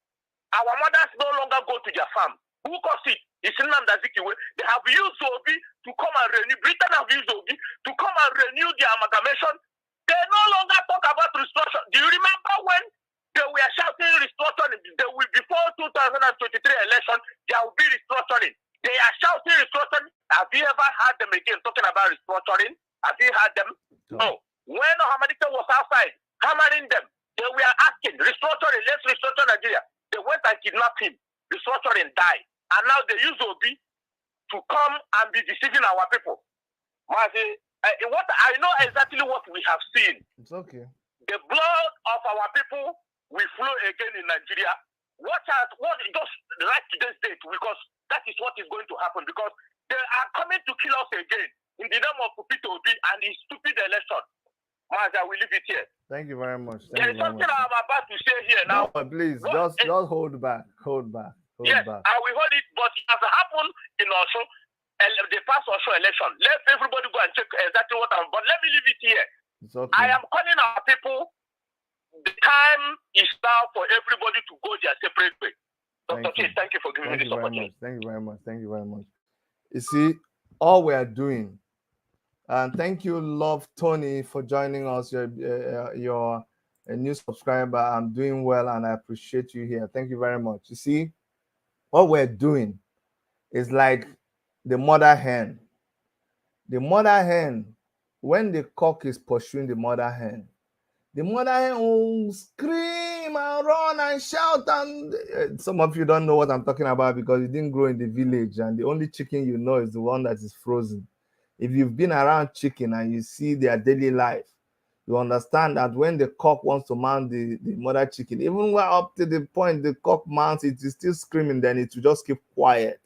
Speaker 3: Our mothers no longer go to their farm. Who caused it? It's Nnamdi Azikiwe. They have used Obi to come and renew. Britain have used Obi to come and renew the amalgamation. They no longer talk about restructuring. Do you remember when they were shouting restructuring? They will, before 2023 election, there will be restructuring. They are shouting restructuring. Have you ever heard them again talking about restructuring? Have you heard them? No. When Hamadita was outside, hammering them, they were asking, restructuring, let's restructure Nigeria. They went and kidnapped him. Restructuring died. And now they use Obi to come and be deceiving our people. What I know exactly what we have seen.
Speaker 1: It's okay.
Speaker 3: The blood of our people will flow again in Nigeria. Watch out, just write today's date, because that is what is going to happen, because they are coming to kill us again in the name of Pupito Obi and his stupid election. Maza, we leave it here.
Speaker 1: Thank you very much.
Speaker 3: There is something I'm about to say here now.
Speaker 1: No, please, just hold back. Hold back.
Speaker 3: Yes,
Speaker 1: back.
Speaker 3: I will hold it, but it has happened in Osho, the past Osho election. Let everybody go and check exactly what I'm. But let me leave it here.
Speaker 1: It's okay.
Speaker 3: I am calling our people. The time is now for everybody to go their separate way. Dr. Chase, thank you for giving me this opportunity.
Speaker 1: Thank you very much. Thank you very much. You see, all we are doing, and thank you, Love Tony, for joining us. You're a new subscriber. I'm doing well, and I appreciate you here. Thank you very much. You see, what we're doing is like the mother hen. The mother hen, when the cock is pursuing the mother hen will scream and run and shout. And some of you don't know what I'm talking about because you didn't grow in the village, and the only chicken you know is the one that is frozen. If you've been around chicken and you see their daily life, you understand that when the cock wants to mount the mother chicken, even when up to the point the cock mounts, it is still screaming, then it will just keep quiet.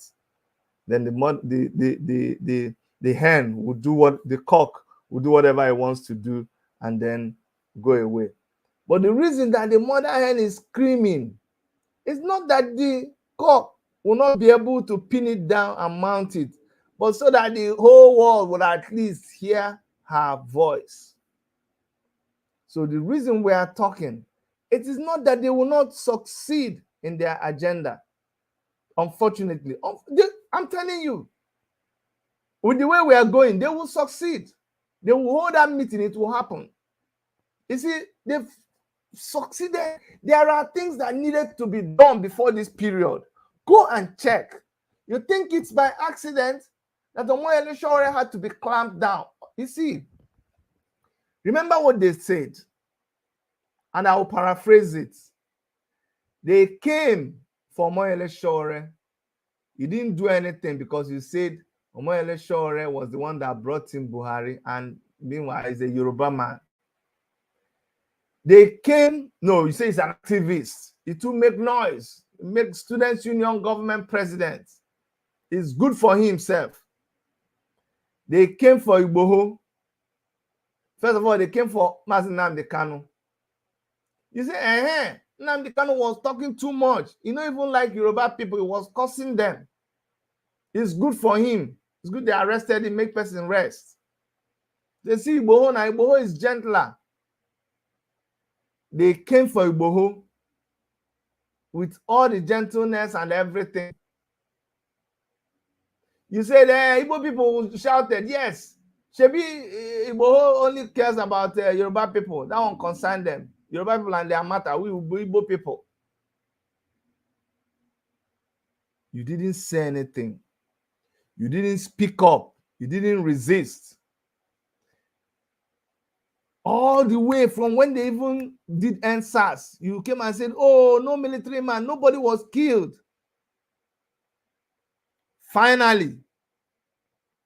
Speaker 1: Then the hen will do what the cock will do, whatever it wants to do, and then go away. But the reason that the mother hen is screaming is not that the cock will not be able to pin it down and mount it, but so that the whole world will at least hear her voice. So the reason we are talking, it is not that they will not succeed in their agenda. Unfortunately, I'm telling you, with the way we are going, they will succeed. They will hold that meeting, it will happen. You see, they've succeeded. There are things that needed to be done before this period. Go and check. You think it's by accident that the Omoyele Sowore had to be clamped down? You see, remember what they said, and I will paraphrase it. They came for Omoyele Sowore. You didn't do anything because you said Omoyele Sowore was the one that brought in Buhari, and meanwhile, he's a Yoruba man. They came, no, you say he's an activist. He too make noise, make Students' Union government president. It's good for himself. They came for Igboho. First of all, they came for Nnamdi Kanu. You say, Nnamdi Kanu was talking too much. He don't even like Yoruba people. He was cursing them. It's good for him. It's good they arrested him, make person rest. They see Igboho now. Igboho is gentler. They came for Igboho with all the gentleness and everything. You said, Igbo people shouted, yes. Shebi Igboho only cares about Yoruba people. That one concern them. Yoruba people and their matter. We Igbo people. You didn't say anything. You didn't speak up. You didn't resist. All the way from when they even did NSAS, you came and said, oh, no military man, nobody was killed. Finally,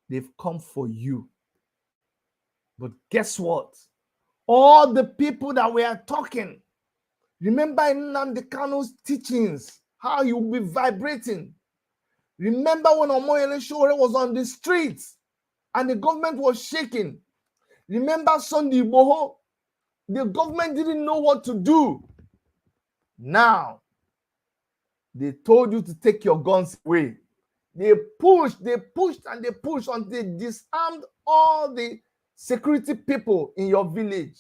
Speaker 1: they've come for you. But guess what? All the people that we are talking, remember in Nnamdi Kanu's teachings, how you will be vibrating. Remember when Omoyele Sowore was on the streets and the government was shaking? Remember Sunday Igboho? The government didn't know what to do. Now, they told you to take your guns away. They pushed and they pushed until they disarmed all the security people in your village.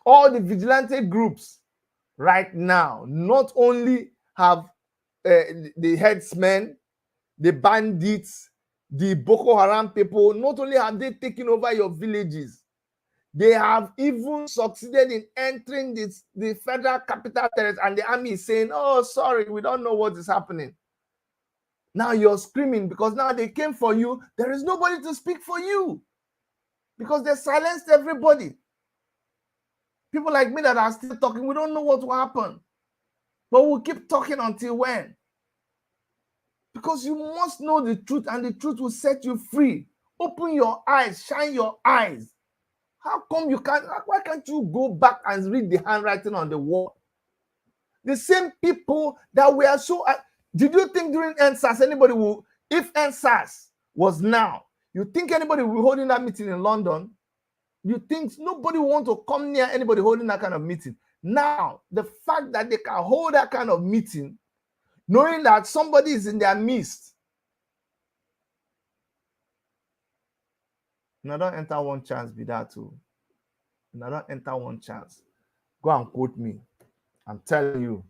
Speaker 1: All the vigilante groups right now not only have the headsmen, the bandits, the Boko Haram people, not only have they taken over your villages, they have even succeeded in entering the federal capital territory, and the army is saying, oh, sorry, we don't know what is happening. Now you're screaming because now they came for you. There is nobody to speak for you because they silenced everybody. People like me that are still talking, we don't know what will happen. But we'll keep talking until when? Because you must know the truth, and the truth will set you free. Open your eyes, shine your eyes. How come you can't? Why can't you go back and read the handwriting on the wall? The same people that were so. Did you think during NSAS anybody will? If NSAS was now, you think anybody will be holding that meeting in London? You think nobody will want to come near anybody holding that kind of meeting? Now, the fact that they can hold that kind of meeting, knowing that somebody is in their midst. Now don't enter one chance, be that too. Now don't enter one chance. Go and quote me. I'm telling you.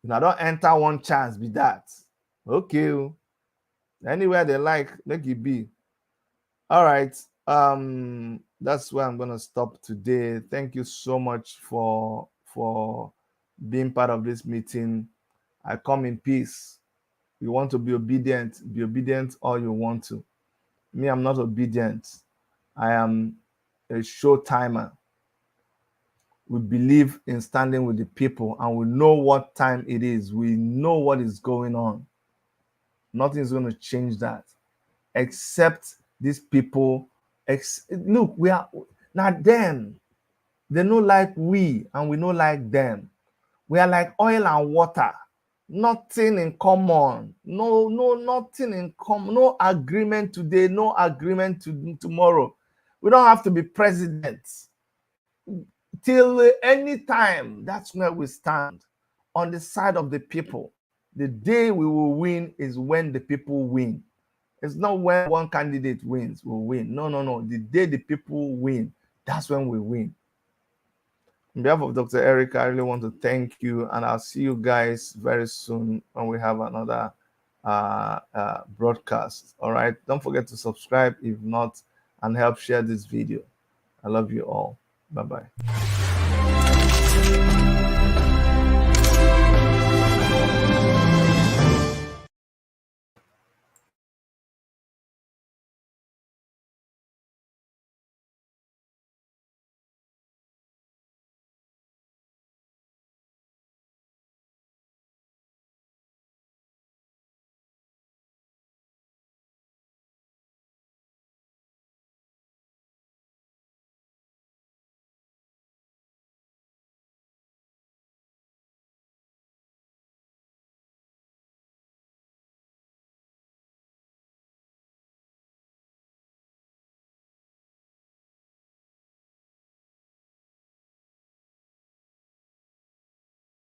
Speaker 1: Now don't enter one chance, be that. Okay. Anywhere they like, make it be. All right. That's where I'm gonna stop today. Thank you so much for being part of this meeting. I come in peace. You want to be obedient all you want to. Me, I'm not obedient. I am a show timer. We believe in standing with the people, and we know what time it is. We know what is going on. Nothing's going to change that, except these people. Look, we are not them. They know like we, and we know like them. We are like oil and water. Nothing in common. No, nothing in common. No agreement today. No agreement tomorrow. We don't have to be presidents. Till any time, that's where we stand, on the side of the people. The day we will win is when the people win. It's not when one candidate wins, we'll win. No. The day the people win, that's when we win. On behalf of Dr. Eric, I really want to thank you, and I'll see you guys very soon when we have another broadcast. All right. Don't forget to subscribe if not, and help share this video. I love you all. Bye-bye.